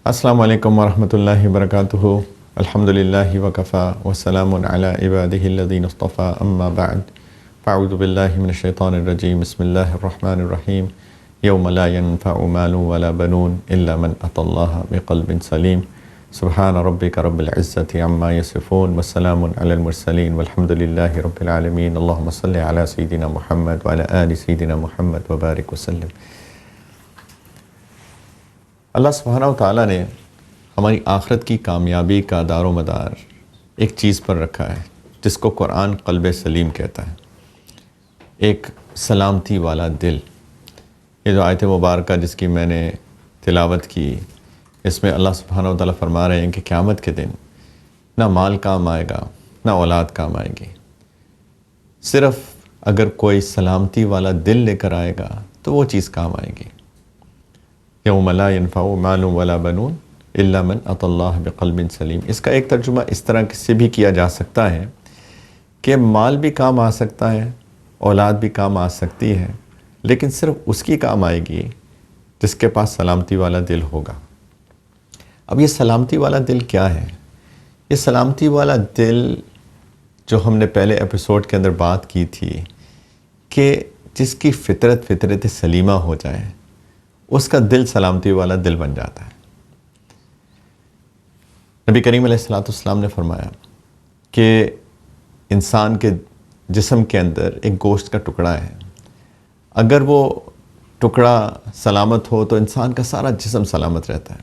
السلام علیکم ورحمۃ اللہ وبرکاتہ۔ الحمد للہ وکفا وسلام علی عبادہ الذین اصطفیٰ، اما بعد فاعوذ باللہ من الشیطان الرجیم، بسم اللہ الرحمن الرحیم۔ یوم لا ينفع مال ولا بنون الا من اتی اللہ بقلب سلیم۔ سبحان ربک رب العزۃ عما یصفون والسلام علی المرسلین والحمد للہ رب العالمین۔ اللہم صلی علی سیدنا محمد وعلی آل سیدنا محمد وبارک وسلم۔ اللہ سبحانہ و تعالیٰ نے ہماری آخرت کی کامیابی کا دار و مدار ایک چیز پر رکھا ہے جس کو قرآن قلب سلیم کہتا ہے، ایک سلامتی والا دل۔ یہ جو آیت مبارکہ جس کی میں نے تلاوت کی، اس میں اللہ سبحانہ و تعالیٰ فرما رہے ہیں کہ قیامت کے دن نہ مال کام آئے گا نہ اولاد کام آئے گی، صرف اگر کوئی سلامتی والا دل لے کر آئے گا تو وہ چیز کام آئے گی۔ یوم لا ينفع مال ولا بنون الا من اتی اللہ بقلب سلیم۔ اس کا ایک ترجمہ اس طرح سے بھی کیا جا سکتا ہے کہ مال بھی کام آ سکتا ہے، اولاد بھی کام آ سکتی ہے، لیکن صرف اس کی کام آئے گی جس کے پاس سلامتی والا دل ہوگا۔ اب یہ سلامتی والا دل کیا ہے؟ یہ سلامتی والا دل جو ہم نے پہلے ایپیسوڈ کے اندر بات کی تھی کہ جس کی فطرت سلیمہ ہو جائے، اس کا دل سلامتی والا دل بن جاتا ہے۔ نبی کریم علیہ السلام نے فرمایا کہ انسان کے جسم کے اندر ایک گوشت کا ٹکڑا ہے، اگر وہ ٹکڑا سلامت ہو تو انسان کا سارا جسم سلامت رہتا ہے،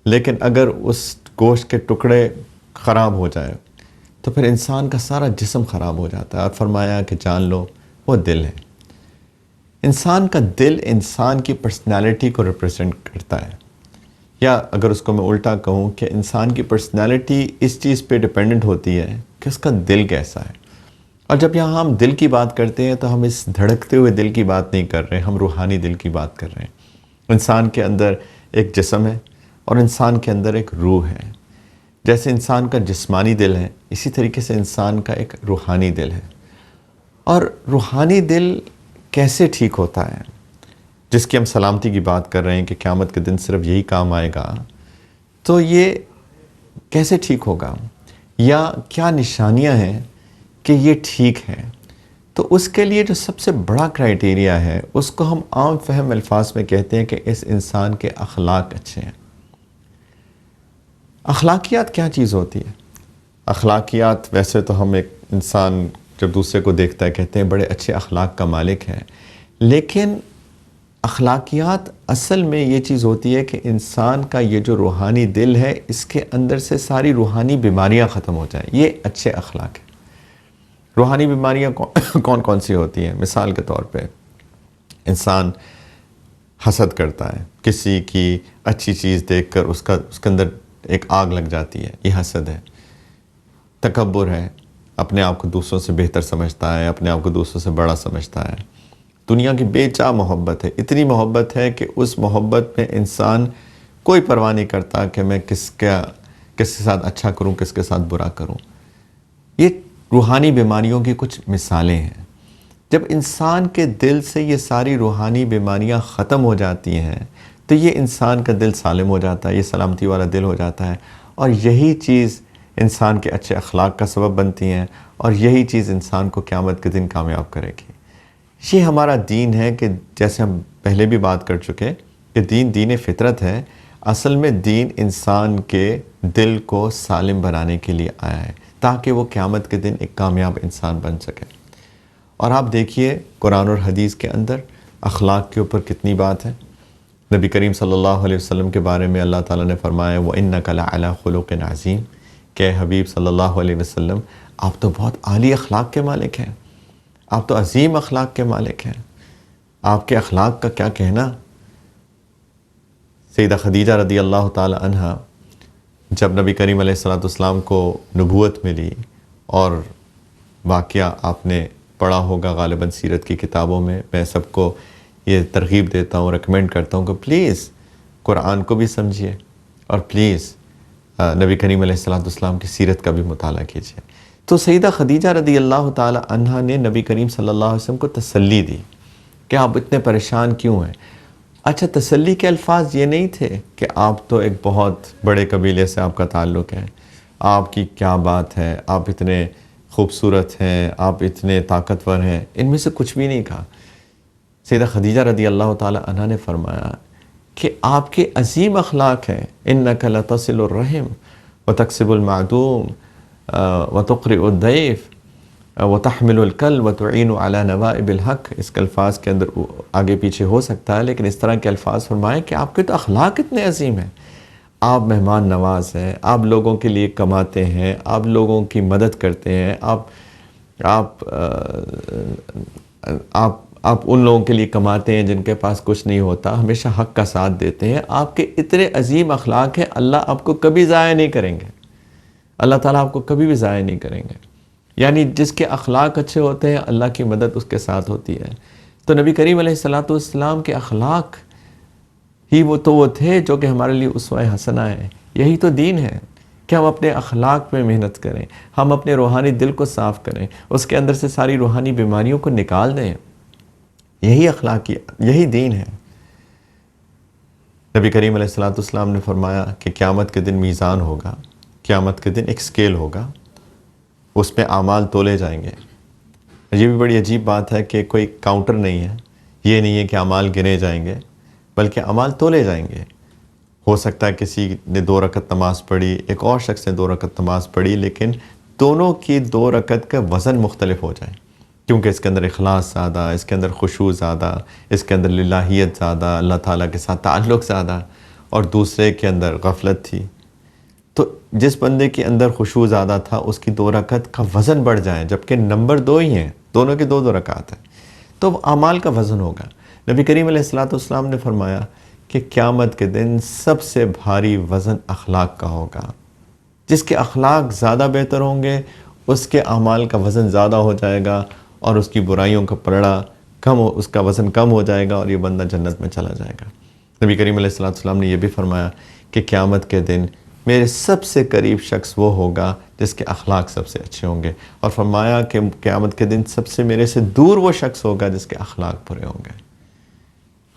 لیکن اگر اس گوشت کے ٹکڑے خراب ہو جائے تو پھر انسان کا سارا جسم خراب ہو جاتا ہے، اور فرمایا کہ جان لو وہ دل ہے۔ انسان کا دل انسان کی پرسنالٹی کو ریپرزینٹ کرتا ہے، یا اگر اس کو میں الٹا کہوں کہ انسان کی پرسنالٹی اس چیز پہ ڈیپینڈنٹ ہوتی ہے کہ اس کا دل کیسا ہے۔ اور جب یہاں ہم دل کی بات کرتے ہیں تو ہم اس دھڑکتے ہوئے دل کی بات نہیں کر رہے، ہم روحانی دل کی بات کر رہے ہیں۔ انسان کے اندر ایک جسم ہے اور انسان کے اندر ایک روح ہے۔ جیسے انسان کا جسمانی دل ہے، اسی طریقے سے انسان کا ایک روحانی دل ہے۔ اور روحانی دل کیسے ٹھیک ہوتا ہے، جس کی ہم سلامتی کی بات کر رہے ہیں کہ قیامت کے دن صرف یہی کام آئے گا، تو یہ کیسے ٹھیک ہوگا، یا کیا نشانیاں ہیں کہ یہ ٹھیک ہے؟ تو اس کے لیے جو سب سے بڑا کرائیٹیریا ہے، اس کو ہم عام فہم الفاظ میں کہتے ہیں کہ اس انسان کے اخلاق اچھے ہیں۔ اخلاقیات کیا چیز ہوتی ہے؟ اخلاقیات ویسے تو ہم ایک انسان جب دوسرے کو دیکھتا ہے کہتے ہیں بڑے اچھے اخلاق کا مالک ہے، لیکن اخلاقیات اصل میں یہ چیز ہوتی ہے کہ انسان کا یہ جو روحانی دل ہے، اس کے اندر سے ساری روحانی بیماریاں ختم ہو جائیں، یہ اچھے اخلاق ہیں۔ روحانی بیماریاں کون کون سی ہوتی ہیں؟ مثال کے طور پہ انسان حسد کرتا ہے، کسی کی اچھی چیز دیکھ کر اس کے اندر ایک آگ لگ جاتی ہے، یہ حسد ہے۔ تکبر ہے، اپنے آپ کو دوسروں سے بہتر سمجھتا ہے، اپنے آپ کو دوسروں سے بڑا سمجھتا ہے۔ دنیا کی بے چاہ محبت ہے، اتنی محبت ہے کہ اس محبت میں انسان کوئی پرواہ نہیں کرتا کہ میں کس کے ساتھ اچھا کروں، کس کے ساتھ برا کروں۔ یہ روحانی بیماریوں کی کچھ مثالیں ہیں۔ جب انسان کے دل سے یہ ساری روحانی بیماریاں ختم ہو جاتی ہیں تو یہ انسان کا دل سالم ہو جاتا ہے، یہ سلامتی والا دل ہو جاتا ہے، اور یہی چیز انسان کے اچھے اخلاق کا سبب بنتی ہیں، اور یہی چیز انسان کو قیامت کے دن کامیاب کرے گی۔ یہ ہمارا دین ہے کہ جیسے ہم پہلے بھی بات کر چکے کہ دین فطرت ہے، اصل میں دین انسان کے دل کو سالم بنانے کے لیے آیا ہے تاکہ وہ قیامت کے دن ایک کامیاب انسان بن سکے۔ اور آپ دیکھیے قرآن اور حدیث کے اندر اخلاق کے اوپر کتنی بات ہے۔ نبی کریم صلی اللہ علیہ وسلم کے بارے میں اللہ تعالیٰ نے فرمایا وَإِنَّكَ لَعَلَىٰ خُلُقٍ عَظِيمٍ، کہ حبیب صلی اللہ علیہ وسلم آپ تو بہت عالی اخلاق کے مالک ہیں، آپ تو عظیم اخلاق کے مالک ہیں، آپ کے اخلاق کا کیا کہنا۔ سیدہ خدیجہ رضی اللہ تعالی عنہ جب نبی کریم علیہ السلام کو نبوت ملی، اور واقعہ آپ نے پڑھا ہوگا غالباً سیرت کی کتابوں میں سب کو یہ ترغیب دیتا ہوں، ریکمینڈ کرتا ہوں کہ پلیز قرآن کو بھی سمجھیے، اور پلیز نبی کریم علیہ السلام کی سیرت کا بھی مطالعہ کیجیے۔ تو سیدہ خدیجہ رضی اللہ تعالی عنہ نے نبی کریم صلی اللہ علیہ وسلم کو تسلی دی کہ آپ اتنے پریشان کیوں ہیں، اچھا، تسلی کے الفاظ یہ نہیں تھے کہ آپ تو ایک بہت بڑے قبیلے سے آپ کا تعلق ہے، آپ کی کیا بات ہے، آپ اتنے خوبصورت ہیں، آپ اتنے طاقتور ہیں، ان میں سے کچھ بھی نہیں کہا۔ سیدہ خدیجہ رضی اللہ تعالی عنہا نے فرمایا کہ آپ کے عظیم اخلاق ہیں، اِنَّكَ لَتَصِلُ الرَّحِمَ وَتَكْسِبُ الْمَعْدُومَ وَتُقْرِئُ الضَّيْفَ وَتَحْمِلُ الْكَلْبَ وَتُعِينُ عَلَى نَوَائِبِ الْحَقِّ۔ اس کے الفاظ کے اندر آگے پیچھے ہو سکتا ہے، لیکن اس طرح کے الفاظ فرمائیں کہ آپ کے تو اخلاق اتنے عظیم ہیں، آپ مہمان نواز ہیں، آپ لوگوں کے لیے کماتے ہیں، آپ لوگوں کی مدد کرتے ہیں، آپ ان لوگوں کے لیے کماتے ہیں جن کے پاس کچھ نہیں ہوتا، ہمیشہ حق کا ساتھ دیتے ہیں۔ آپ کے اتنے عظیم اخلاق ہیں، اللہ آپ کو کبھی ضائع نہیں کریں گے، اللہ تعالیٰ آپ کو کبھی بھی ضائع نہیں کریں گے۔ یعنی جس کے اخلاق اچھے ہوتے ہیں، اللہ کی مدد اس کے ساتھ ہوتی ہے۔ تو نبی کریم علیہ السلام کے اخلاق ہی وہ تھے جو کہ ہمارے لیے اسوہ حسنہ ہے۔ یہی تو دین ہے کہ ہم اپنے اخلاق پہ محنت کریں، ہم اپنے روحانی دل کو صاف کریں، اس کے اندر سے ساری روحانی بیماریوں کو نکال دیں۔ یہی اخلاقی، یہی دین ہے۔ نبی کریم علیہ السلام نے فرمایا کہ قیامت کے دن میزان ہوگا، قیامت کے دن ایک سکیل ہوگا، اس پہ اعمال تولے جائیں گے۔ یہ بھی بڑی عجیب بات ہے کہ کوئی کاؤنٹر نہیں ہے، یہ نہیں ہے کہ اعمال گنے جائیں گے، بلکہ اعمال تولے جائیں گے۔ ہو سکتا ہے کسی نے 2 رکعت نماز پڑھی، ایک اور شخص نے 2 رکعت نماز پڑھی، لیکن دونوں کی 2 رکعت کا وزن مختلف ہو جائے، کیونکہ اس کے اندر اخلاص زیادہ، اس کے اندر خشوع زیادہ، اس کے اندر للہیت زیادہ، اللہ تعالیٰ کے ساتھ تعلق زیادہ، اور دوسرے کے اندر غفلت تھی۔ تو جس بندے کے اندر خشوع زیادہ تھا، اس کی 2 رکعت کا وزن بڑھ جائے، جبکہ نمبر 2 ہی ہیں، دونوں کی 2 رکعت ہیں، تو وہ اعمال کا وزن ہوگا۔ نبی کریم علیہ السلام نے فرمایا کہ قیامت کے دن سب سے بھاری وزن اخلاق کا ہوگا۔ جس کے اخلاق زیادہ بہتر ہوں گے، اس کے اعمال کا وزن زیادہ ہو جائے گا، اور اس کی برائیوں کا پلڑا اس کا وزن کم ہو جائے گا، اور یہ بندہ جنت میں چلا جائے گا۔ نبی کریم علیہ السلام نے یہ بھی فرمایا کہ قیامت کے دن میرے سب سے قریب شخص وہ ہوگا جس کے اخلاق سب سے اچھے ہوں گے، اور فرمایا کہ قیامت کے دن سب سے میرے سے دور وہ شخص ہوگا جس کے اخلاق برے ہوں گے۔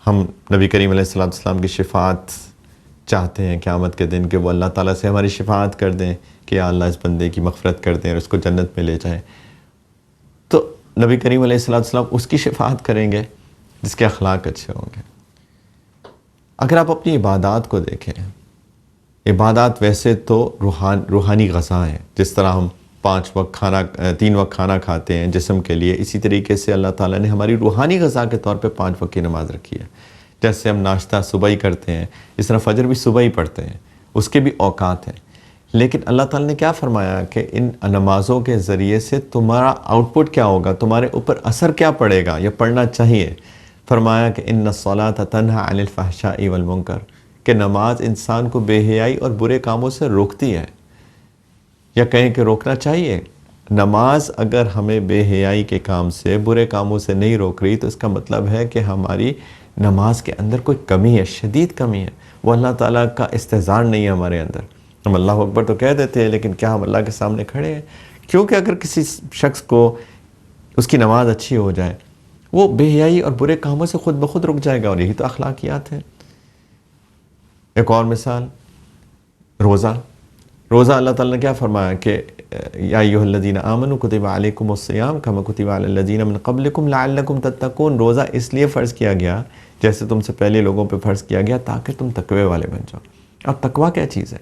ہم نبی کریم علیہ السلام کی شفاعت چاہتے ہیں قیامت کے دن، کہ وہ اللہ تعالیٰ سے ہماری شفاعت کر دیں کہ یا اللہ اس بندے کی مغفرت کر دیں اور اس کو جنت میں لے جائیں۔ تو نبی کریم علیہ السلام اس کی شفاعت کریں گے جس کے اخلاق اچھے ہوں گے۔ اگر آپ اپنی عبادات کو دیکھیں، عبادات ویسے تو روحانی غذا ہیں، جس طرح ہم 3 وقت کھانا کھاتے ہیں جسم کے لیے، اسی طریقے سے اللہ تعالیٰ نے ہماری روحانی غذا کے طور پہ 5 وقت کی نماز رکھی ہے۔ جیسے ہم ناشتہ صبح ہی کرتے ہیں، اس طرح فجر بھی صبح ہی پڑھتے ہیں، اس کے بھی اوقات ہیں۔ لیکن اللہ تعالیٰ نے کیا فرمایا کہ ان نمازوں کے ذریعے سے تمہارا آؤٹ پٹ کیا ہوگا، تمہارے اوپر اثر کیا پڑے گا، یا پڑھنا چاہیے۔ فرمایا کہ ان الصلاۃ تنہی عن الفحشاء والمنکر، کہ نماز انسان کو بے حیائی اور برے کاموں سے روکتی ہے، یا کہیں کہ روکنا چاہیے۔ نماز اگر ہمیں بے حیائی کے کام سے، برے کاموں سے نہیں روک رہی، تو اس کا مطلب ہے کہ ہماری نماز کے اندر کوئی کمی ہے، شدید کمی ہے، وہ اللہ تعالیٰ کا استحضار نہیں ہے ہمارے اندر۔ ہم اللہ اکبر تو کہہ دیتے ہیں، لیکن کیا ہم اللہ کے سامنے کھڑے ہیں؟ کیونکہ اگر کسی شخص کو اس کی نماز اچھی ہو جائے، وہ بے حیائی اور برے کاموں سے خود بخود رک جائے گا، اور یہی تو اخلاقیات ہیں۔ ایک اور مثال، روزہ اللہ تعالیٰ نے کیا فرمایا کہ یا ایھا الذین آمنوا کتب علیکم الصیام کما کتب علی الذین من قبلکم لعلکم تتقون۔ روزہ اس لیے فرض کیا گیا جیسے تم سے پہلے لوگوں پہ فرض کیا گیا، تاکہ تم تقوی والے بن جاؤ۔ اب تقوی کیا چیز ہے؟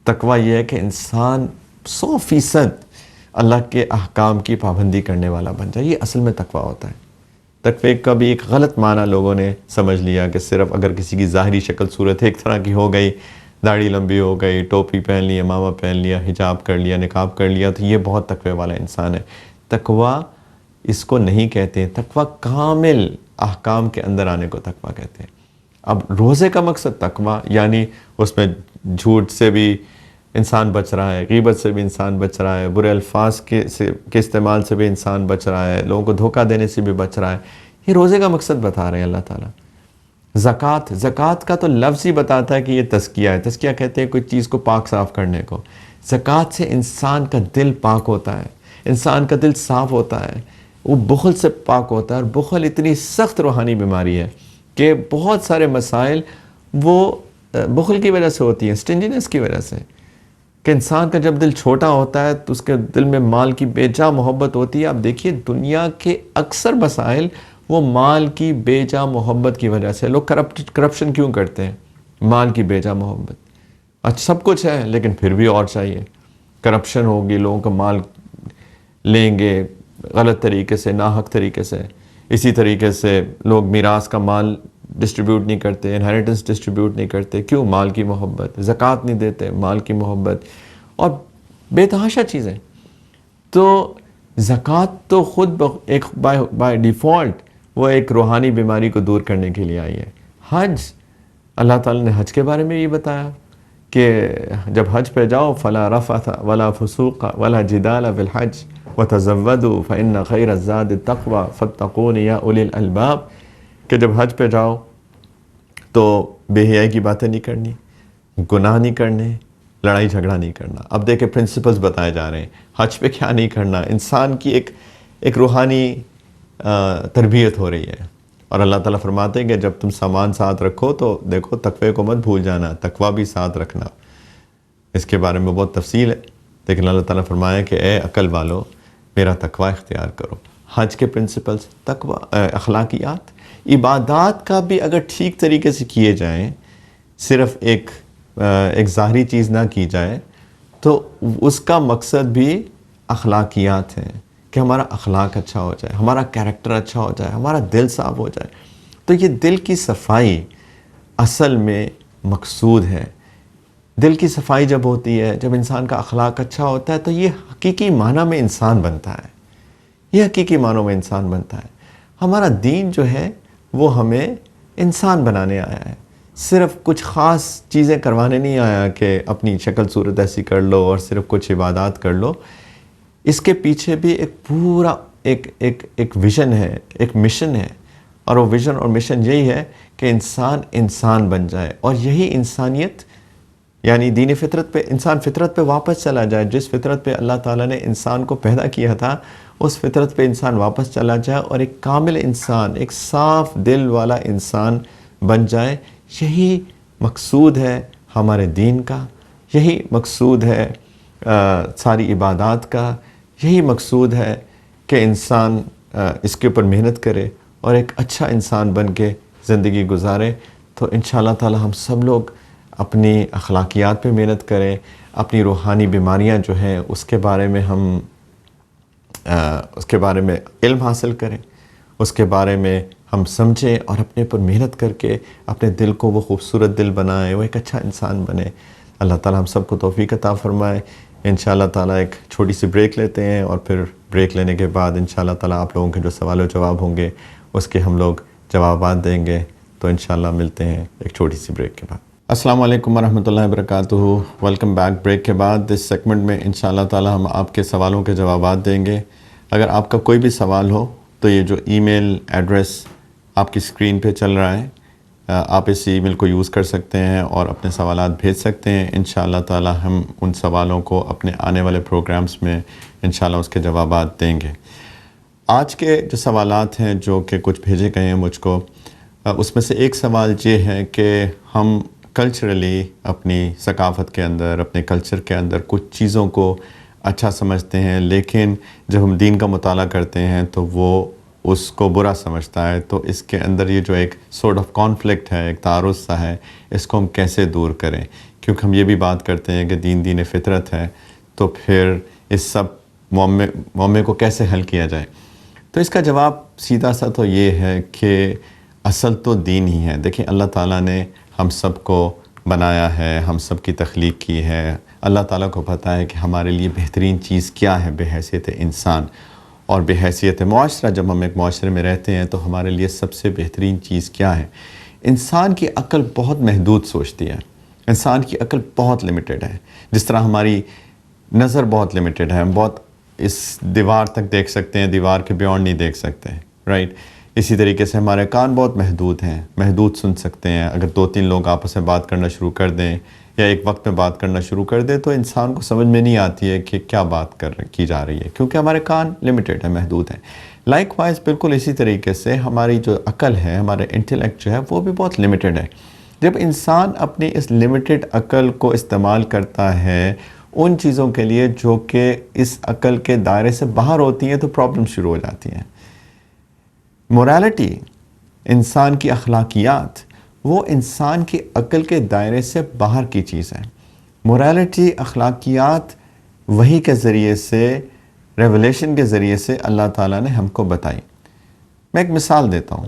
تقوی یہ ہے کہ انسان 100% اللہ کے احکام کی پابندی کرنے والا بن جائے، یہ اصل میں تقوی ہوتا ہے۔ تقوی کا بھی ایک غلط معنی لوگوں نے سمجھ لیا کہ صرف اگر کسی کی ظاہری شکل صورت ایک طرح کی ہو گئی، داڑھی لمبی ہو گئی، ٹوپی پہن لی، امامہ پہن لیا، حجاب کر لیا، نقاب کر لیا، تو یہ بہت تقوی والا انسان ہے۔ تقوی اس کو نہیں کہتے ہیں، تقوی کامل احکام کے اندر آنے کو تقوی کہتے ہیں۔ اب روزے کا مقصد تقوی، یعنی اس میں جھوٹ سے بھی انسان بچ رہا ہے، غیبت سے بھی انسان بچ رہا ہے، برے الفاظ کے استعمال سے بھی انسان بچ رہا ہے، لوگوں کو دھوکہ دینے سے بھی بچ رہا ہے۔ یہ روزے کا مقصد بتا رہے ہیں اللہ تعالیٰ۔ زکوٰۃ کا تو لفظ ہی بتاتا ہے کہ یہ تزکیہ ہے۔ تزکیہ کہتے ہیں کوئی چیز کو پاک صاف کرنے کو۔ زکوٰۃ سے انسان کا دل پاک ہوتا ہے، انسان کا دل صاف ہوتا ہے، وہ بخل سے پاک ہوتا ہے، اور بخل اتنی سخت روحانی بیماری ہے کہ بہت سارے مسائل وہ بخل کی وجہ سے ہوتی ہیں، سٹنجنس کی وجہ سے، کہ انسان کا جب دل چھوٹا ہوتا ہے تو اس کے دل میں مال کی بے جا محبت ہوتی ہے. اب دیکھیے دنیا کے اکثر مسائل وہ مال کی بے جا محبت کی وجہ سے. لوگ کرپشن کیوں کرتے ہیں؟ مال کی بے جا محبت. اچھا سب کچھ ہے لیکن پھر بھی اور چاہیے. کرپشن ہوگی، لوگوں کا مال لیں گے غلط طریقے سے، ناحق طریقے سے. اسی طریقے سے لوگ میراث کا مال ڈسٹریبیوٹ نہیں کرتے، انہیریٹنس ڈسٹریبیوٹ نہیں کرتے. کیوں؟ مال کی محبت. زکوٰۃ نہیں دیتے، مال کی محبت، اور بے تحاشا چیزیں. تو زکوٰۃ تو خود ایک بائی ڈیفالٹ وہ ایک روحانی بیماری کو دور کرنے کے لیے آئی ہے. حج، اللہ تعالیٰ نے حج کے بارے میں یہ بتایا کہ جب حج پہ جاؤ فلا رفث ولا فسوق ولا جدال فی الحج وتزودوا فإن خیر الزاد التقوی فاتقون یا اولی الالباب، کہ جب حج پہ جاؤ تو بے حیائی کی باتیں نہیں کرنی، گناہ نہیں کرنے، لڑائی جھگڑا نہیں کرنا. اب دیکھیں پرنسپلز بتائے جا رہے ہیں حج پہ کیا نہیں کرنا. انسان کی ایک روحانی تربیت ہو رہی ہے. اور اللہ تعالیٰ فرماتے ہیں کہ جب تم سامان ساتھ رکھو تو دیکھو تقوی کو مت بھول جانا، تقوی بھی ساتھ رکھنا. اس کے بارے میں بہت تفصیل ہے، لیکن اللہ تعالیٰ فرمایا کہ اے عقل والو میرا تقوی اختیار کرو. حج کے پرنسپلز، تقوی، اخلاقیات، عبادات کا بھی اگر ٹھیک طریقے سے کیے جائیں، صرف ایک ظاہری چیز نہ کی جائے، تو اس کا مقصد بھی اخلاقیات ہیں کہ ہمارا اخلاق اچھا ہو جائے، ہمارا کیریکٹر اچھا ہو جائے، ہمارا دل صاف ہو جائے. تو یہ دل کی صفائی اصل میں مقصود ہے. دل کی صفائی جب ہوتی ہے، جب انسان کا اخلاق اچھا ہوتا ہے، تو یہ حقیقی معنی میں انسان بنتا ہے. یہ حقیقی معنوں میں انسان بنتا ہے. ہمارا دین جو ہے وہ ہمیں انسان بنانے آیا ہے، صرف کچھ خاص چیزیں کروانے نہیں آیا کہ اپنی شکل صورت ایسی کر لو اور صرف کچھ عبادات کر لو. اس کے پیچھے بھی ایک پورا ایک ویژن ہے، ایک مشن ہے. اور وہ ویژن اور مشن یہی ہے کہ انسان بن جائے. اور یہی انسانیت، یعنی دین فطرت پہ، انسان فطرت پہ واپس چلا جائے. جس فطرت پہ اللہ تعالیٰ نے انسان کو پیدا کیا تھا، اس فطرت پہ انسان واپس چلا جائے اور ایک کامل انسان، ایک صاف دل والا انسان بن جائے. یہی مقصود ہے ہمارے دین کا، یہی مقصود ہے ساری عبادات کا. یہی مقصود ہے کہ انسان اس کے اوپر محنت کرے اور ایک اچھا انسان بن کے زندگی گزارے. تو انشاءاللہ تعالی ہم سب لوگ اپنی اخلاقیات پہ محنت کریں، اپنی روحانی بیماریاں جو ہیں اس کے بارے میں اس کے بارے میں علم حاصل کریں، اس کے بارے میں ہم سمجھیں اور اپنے پر محنت کر کے اپنے دل کو وہ خوبصورت دل بنائیں، وہ ایک اچھا انسان بنے. اللہ تعالیٰ ہم سب کو توفیق عطا فرمائے. انشاءاللہ تعالیٰ ایک چھوٹی سی بریک لیتے ہیں، اور پھر بریک لینے کے بعد انشاءاللہ تعالیٰ آپ لوگوں کے جو سوال و جواب ہوں گے اس کے ہم لوگ جوابات دیں گے. تو انشاءاللہ ملتے ہیں ایک چھوٹی سی بریک کے بعد. السلام علیکم ورحمۃ اللہ وبرکاتہ. Welcome back. بریک کے بعد اس سیگمنٹ میں انشاءاللہ تعالیٰ ہم آپ کے سوالوں کے جوابات دیں گے. اگر آپ کا کوئی بھی سوال ہو تو یہ جو ای میل ایڈریس آپ کی اسکرین پہ چل رہا ہے، آپ اس ای میل کو یوز کر سکتے ہیں اور اپنے سوالات بھیج سکتے ہیں. انشاءاللہ تعالیٰ ہم ان سوالوں کو اپنے آنے والے پروگرامز میں انشاءاللہ اس کے جوابات دیں گے. آج کے جو سوالات ہیں جو کہ کچھ بھیجے گئے ہیں مجھ کو، اس میں سے ایک سوال یہ ہے کہ ہم کلچرلی اپنی ثقافت کے اندر، اپنے کلچر کے اندر کچھ چیزوں کو اچھا سمجھتے ہیں، لیکن جب ہم دین کا مطالعہ کرتے ہیں تو وہ اس کو برا سمجھتا ہے. تو اس کے اندر یہ جو ایک سورٹ آف کانفلکٹ ہے، ایک تعارض سا ہے، اس کو ہم کیسے دور کریں؟ کیونکہ ہم یہ بھی بات کرتے ہیں کہ دین فطرت ہے، تو پھر اس سب معمے کو کیسے حل کیا جائے؟ تو اس کا جواب سیدھا سا تو یہ ہے کہ اصل تو دین ہی ہے. دیکھیں اللہ تعالیٰ نے ہم سب کو بنایا ہے، ہم سب کی تخلیق کی ہے. اللہ تعالیٰ کو پتہ ہے کہ ہمارے لیے بہترین چیز کیا ہے بحیثیت انسان اور بحیثیت معاشرہ. جب ہم ایک معاشرے میں رہتے ہیں تو ہمارے لیے سب سے بہترین چیز کیا ہے؟ انسان کی عقل بہت محدود سوچتی ہے، انسان کی عقل بہت لمیٹڈ ہے. جس طرح ہماری نظر بہت لمیٹڈ ہے، ہم بہت اس دیوار تک دیکھ سکتے ہیں، دیوار کے بیونڈ نہیں دیکھ سکتے، رائٹ؟ اسی طریقے سے ہمارے کان بہت محدود ہیں، محدود سن سکتے ہیں. اگر 2-3 لوگ آپس میں بات کرنا شروع کر دیں یا ایک وقت میں بات کرنا شروع کر دیں تو انسان کو سمجھ میں نہیں آتی ہے کہ کیا بات کی جا رہی ہے، کیونکہ ہمارے کان لمیٹڈ ہیں، محدود ہیں. لائک وائز بالکل اسی طریقے سے ہماری جو عقل ہے، ہمارا انٹلیکٹ جو ہے وہ بھی بہت لمیٹڈ ہے. جب انسان اپنی اس لمیٹڈ عقل کو استعمال کرتا ہے ان چیزوں کے لیے جو کہ اس عقل کے دائرے سے باہر ہوتی ہیں تو پرابلم شروع ہو جاتی ہیں. موریلٹی، انسان کی اخلاقیات، وہ انسان کی عقل کے دائرے سے باہر کی چیز ہے. موریلٹی، اخلاقیات وحی کے ذریعے سے، ریولیشن کے ذریعے سے اللہ تعالیٰ نے ہم کو بتائی. میں ایک مثال دیتا ہوں.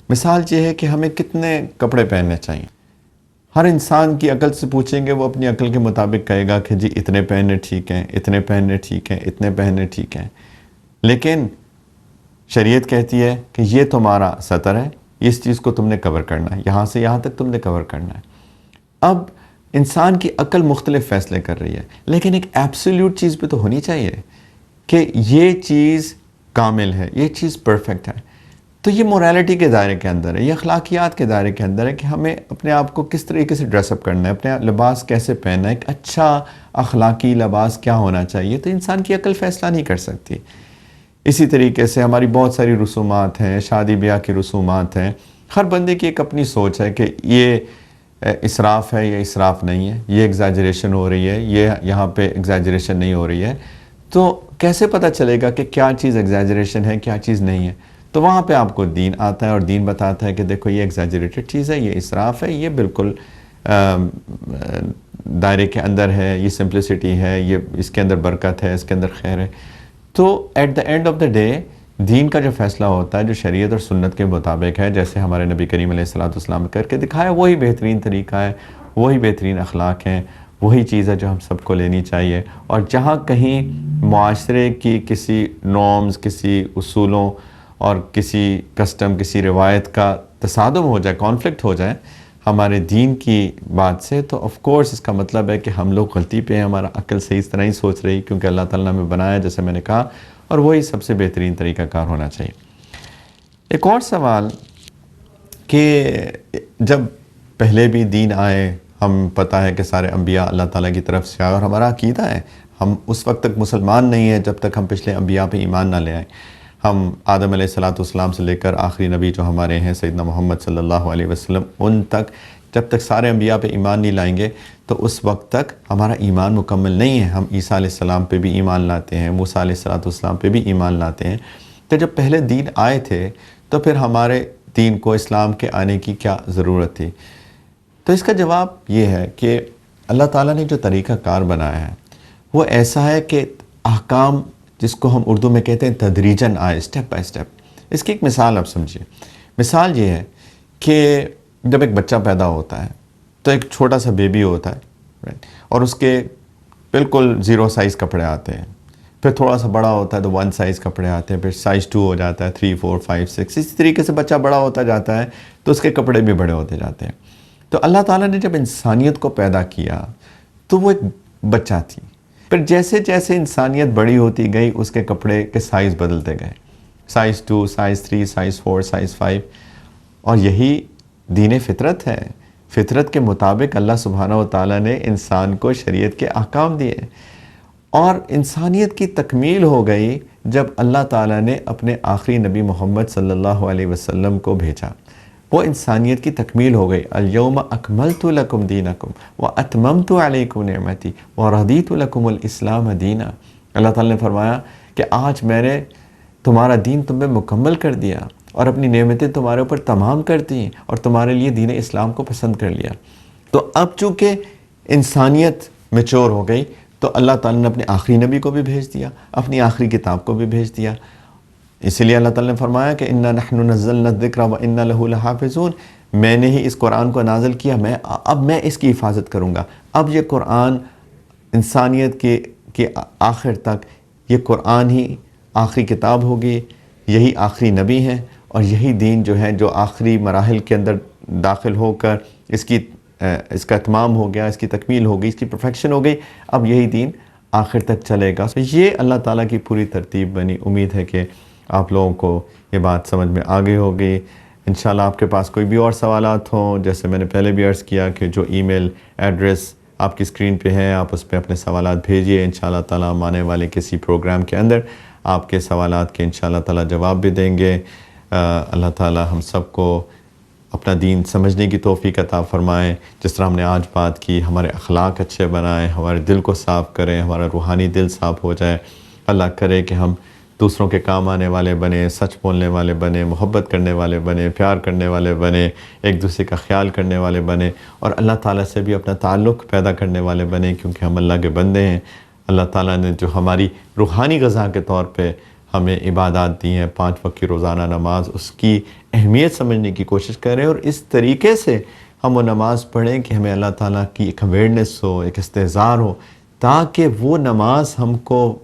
مثال یہ ہے کہ ہمیں کتنے کپڑے پہننے چاہیے. ہر انسان کی عقل سے پوچھیں گے، وہ اپنی عقل کے مطابق کہے گا کہ جی اتنے پہننے ٹھیک ہیں، اتنے پہننے ٹھیک ہیں، اتنے پہننے ٹھیک ہیں. لیکن شریعت کہتی ہے کہ یہ تمہارا سطر ہے، اس چیز کو تم نے کور کرنا ہے، یہاں سے یہاں تک تم نے کور کرنا ہے. اب انسان کی عقل مختلف فیصلے کر رہی ہے، لیکن ایک ایبسلیوٹ چیز بھی تو ہونی چاہیے کہ یہ چیز کامل ہے، یہ چیز پرفیکٹ ہے. تو یہ موریلٹی کے دائرے کے اندر ہے، یہ اخلاقیات کے دائرے کے اندر ہے کہ ہمیں اپنے آپ کو کس طریقے سے ڈریس اپ کرنا ہے، اپنے لباس کیسے پہننا ہے، ایک اچھا اخلاقی لباس کیا ہونا چاہیے. تو انسان کی عقل فیصلہ نہیں کر سکتی. اسی طریقے سے ہماری بہت ساری رسومات ہیں، شادی بیاہ کی رسومات ہیں. ہر بندے کی ایک اپنی سوچ ہے کہ یہ اسراف ہے، یہ اسراف نہیں ہے، یہ ایگزیجریشن ہو رہی ہے، یہ یہاں پہ ایگزیجریشن نہیں ہو رہی ہے. تو کیسے پتہ چلے گا کہ کیا چیز ایگزیجریشن ہے، کیا چیز نہیں ہے؟ تو وہاں پہ آپ کو دین آتا ہے اور دین بتاتا ہے کہ دیکھو یہ ایگزیجریٹڈ چیز ہے، یہ اسراف ہے، یہ بالکل دائرے کے اندر ہے، یہ سمپلسٹی ہے، یہ اس کے اندر برکت ہے، اس کے اندر خیر ہے. تو at the end of the day دین کا جو فیصلہ ہوتا ہے جو شریعت اور سنت کے مطابق ہے، جیسے ہمارے نبی کریم علیہ السلام نے کر کے دکھایا، وہی بہترین طریقہ ہے، وہی بہترین اخلاق ہیں، وہی چیز ہے جو ہم سب کو لینی چاہیے. اور جہاں کہیں معاشرے کی کسی نارمز، کسی اصولوں اور کسی کسٹم، کسی روایت کا تصادم ہو جائے، کانفلکٹ ہو جائے ہمارے دین کی بات سے، تو آف کورس اس کا مطلب ہے کہ ہم لوگ غلطی پہ ہیں، ہمارا عقل صحیح اس طرح ہی سوچ رہی، کیونکہ اللہ تعالیٰ نے ہمیں بنایا جیسے میں نے کہا، اور وہی سب سے بہترین طریقہ کار ہونا چاہیے. ایک اور سوال کہ جب پہلے بھی دین آئے، ہم پتہ ہے کہ سارے انبیاء اللہ تعالیٰ کی طرف سے آئے، اور ہمارا عقیدہ ہے ہم اس وقت تک مسلمان نہیں ہیں جب تک ہم پچھلے انبیاء پہ ایمان نہ لے آئیں. ہم آدم علیہ السلام سے لے کر آخری نبی جو ہمارے ہیں سیدنا محمد صلی اللہ علیہ وسلم، ان تک جب تک سارے انبیاء پہ ایمان نہیں لائیں گے تو اس وقت تک ہمارا ایمان مکمل نہیں ہے. ہم عیسیٰ علیہ السلام پہ بھی ایمان لاتے ہیں، موسیٰ علیہ السلام پہ بھی ایمان لاتے ہیں. تو جب پہلے دین آئے تھے تو پھر ہمارے دین کو، اسلام کے آنے کی کیا ضرورت تھی؟ تو اس کا جواب یہ ہے کہ اللہ تعالیٰ نے جو طریقہ کار بنایا ہے وہ ایسا ہے کہ احکام جس کو ہم اردو میں کہتے ہیں تدریجاً آئے، اسٹیپ بائی اسٹیپ. اس کی ایک مثال آپ سمجھیے. مثال یہ ہے کہ جب ایک بچہ پیدا ہوتا ہے تو ایک چھوٹا سا بیبی ہوتا ہے، اور اس کے بالکل 0 سائز کپڑے آتے ہیں. پھر تھوڑا سا بڑا ہوتا ہے تو 1 سائز کپڑے آتے ہیں، پھر سائز 2 ہو جاتا ہے، 3 4 5 6. اسی طریقے سے بچہ بڑا ہوتا جاتا ہے تو اس کے کپڑے بھی بڑے ہوتے جاتے ہیں. تو اللہ تعالیٰ نے جب انسانیت کو پیدا کیا تو وہ ایک بچہ تھی. پھر جیسے جیسے انسانیت بڑی ہوتی گئی اس کے کپڑے کے سائز بدلتے گئے، سائز 2، سائز 3، سائز 4، سائز 5. اور یہی دین فطرت ہے. فطرت کے مطابق اللہ سبحانہ و تعالیٰ نے انسان کو شریعت کے احکام دیے، اور انسانیت کی تکمیل ہو گئی جب اللہ تعالیٰ نے اپنے آخری نبی محمد صلی اللہ علیہ وسلم کو بھیجا. وہ انسانیت کی تکمیل ہو گئی. الیوم اکملت لکم دینکم واتممت علیکم نعمتی ورضیت لکم الاسلام دینا. اللہ تعالیٰ نے فرمایا کہ آج میں نے تمہارا دین تم میں مکمل کر دیا اور اپنی نعمتیں تمہارے اوپر تمام کر دی اور تمہارے لیے دین اسلام کو پسند کر لیا. تو اب چونکہ انسانیت میچور ہو گئی تو اللہ تعالیٰ نے اپنے آخری نبی کو بھی بھیج دیا، اپنی آخری کتاب کو بھی بھیج دیا. اسی لیے اللہ تعالیٰ نے فرمایا کہ اِنَّا نَحْنُ نَزَّلْنَا الذِّكْرَ وَإِنَّا لَهُ لَحَافِظُونَ. میں نے ہی اس قرآن کو نازل کیا، اب میں اس کی حفاظت کروں گا. اب یہ قرآن انسانیت کے آخر تک یہ قرآن ہی آخری کتاب ہوگی، یہی آخری نبی ہیں، اور یہی دین جو ہے جو آخری مراحل کے اندر داخل ہو کر اس کا اتمام ہو گیا، اس کی تکمیل ہو گئی، اس کی پرفیکشن ہو گئی. اب یہی دین آخر تک چلے گا. یہ اللہ تعالیٰ کی پوری ترتیب بنی. امید ہے کہ آپ لوگوں کو یہ بات سمجھ میں آ گئی ہوگی. انشاءاللہ آپ کے پاس کوئی بھی اور سوالات ہوں، جیسے میں نے پہلے بھی عرض کیا کہ جو ای میل ایڈریس آپ کی اسکرین پہ ہے آپ اس پہ اپنے سوالات بھیجیے. انشاءاللہ تعالیٰ ہم آنے والے کسی پروگرام کے اندر آپ کے سوالات کے انشاءاللہ تعالی جواب بھی دیں گے۔ اللہ تعالی ہم سب کو اپنا دین سمجھنے کی توفیق عطا فرمائے۔ جس طرح ہم نے آج بات کی، ہمارے اخلاق اچھے بنائیں، ہمارے دل کو صاف کریں، ہمارا روحانی دل صاف ہو جائے۔ اللہ کرے کہ ہم دوسروں کے کام آنے والے بنیں، سچ بولنے والے بنیں، محبت کرنے والے بنیں، پیار کرنے والے بنیں، ایک دوسرے کا خیال کرنے والے بنیں، اور اللہ تعالیٰ سے بھی اپنا تعلق پیدا کرنے والے بنیں، کیونکہ ہم اللہ کے بندے ہیں۔ اللہ تعالیٰ نے جو ہماری روحانی غذا کے طور پہ ہمیں عبادات دی ہیں، 5 وقت کی روزانہ نماز، اس کی اہمیت سمجھنے کی کوشش کریں، اور اس طریقے سے ہم وہ نماز پڑھیں کہ ہمیں اللہ تعالیٰ کی ایک اویئرنیس ہو، ایک استحضار ہو، تاکہ وہ نماز ہم کو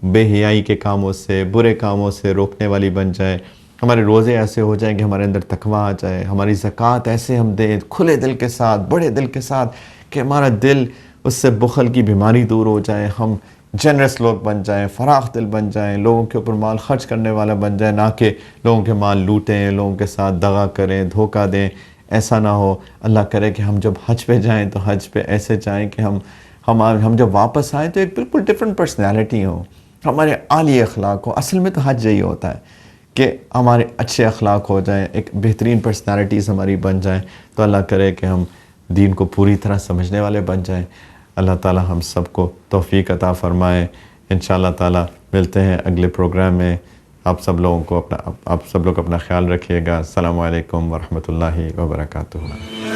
بے حیائی کے کاموں سے، برے کاموں سے روکنے والی بن جائے۔ ہمارے روزے ایسے ہو جائیں کہ ہمارے اندر تقویٰ آ جائے، ہماری زکوٰۃ ایسے ہم دیں کھلے دل کے ساتھ، بڑے دل کے ساتھ، کہ ہمارا دل اس سے بخل کی بیماری دور ہو جائے، ہم جنرس لوگ بن جائیں، فراخ دل بن جائیں، لوگوں کے اوپر مال خرچ کرنے والا بن جائیں، نہ کہ لوگوں کے مال لوٹیں، لوگوں کے ساتھ دغا کریں، دھوکہ دیں۔ ایسا نہ ہو۔ اللہ کرے کہ ہم جب حج پہ جائیں تو حج پہ ایسے جائیں کہ ہم جب واپس آئیں تو ایک بالکل ڈیفرنٹ پرسنالٹی ہو، ہمارے عالی اخلاق ہو۔ اصل میں تو حج یہی ہوتا ہے کہ ہمارے اچھے اخلاق ہو جائیں، ایک بہترین پرسنالٹیز ہماری بن جائیں، تو اللہ کرے کہ ہم دین کو پوری طرح سمجھنے والے بن جائیں۔ اللہ تعالی ہم سب کو توفیق عطا فرمائے۔ انشاءاللہ تعالی ملتے ہیں اگلے پروگرام میں۔ آپ سب لوگ اپنا خیال رکھیے گا۔ السلام علیکم ورحمۃ اللہ وبرکاتہ۔